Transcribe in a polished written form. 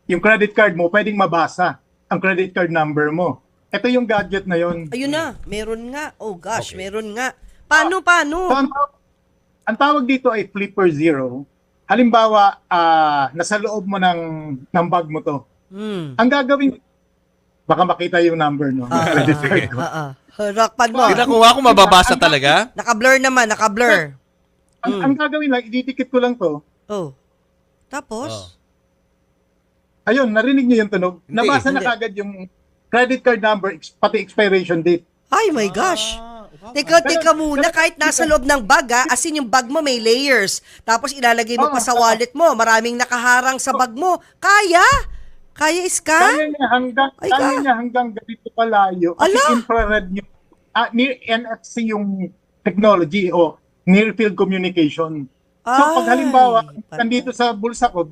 yung credit card mo, pwedeng mabasa ang credit card number mo. Ito yung gadget na yon. Ayun na, meron nga. Oh gosh, Okay. meron nga. Paano? So, ang tawag dito ay Flipper Zero. Halimbawa, nasa loob mo ng bag mo to. Ang gagawin, baka makita yung number, no? Credit card ko. Rockpan mo. Nakuha ko mababasa talaga? Naka-blur naman, naka-blur. Ang gagawin lang, ididikit ko lang to. Oh. Tapos? Oh. Ayun, narinig niyo yung tunog? Hindi, Nabasa na hindi. kagad yung credit card number, pati expiration date. Ay my gosh. Teka muna, kahit nasa loob ng bag as in yung bag mo may layers. Tapos ilalagay mo pa sa wallet mo, maraming nakaharang sa bag mo. Kaya? Kaya scan? Kaya niya hanggang ganito kalayo. Kasi Ala! infrared niyo. Near NFC yung technology o near field communication. So pag halimbawa, Ay, nandito sa bulsa ko,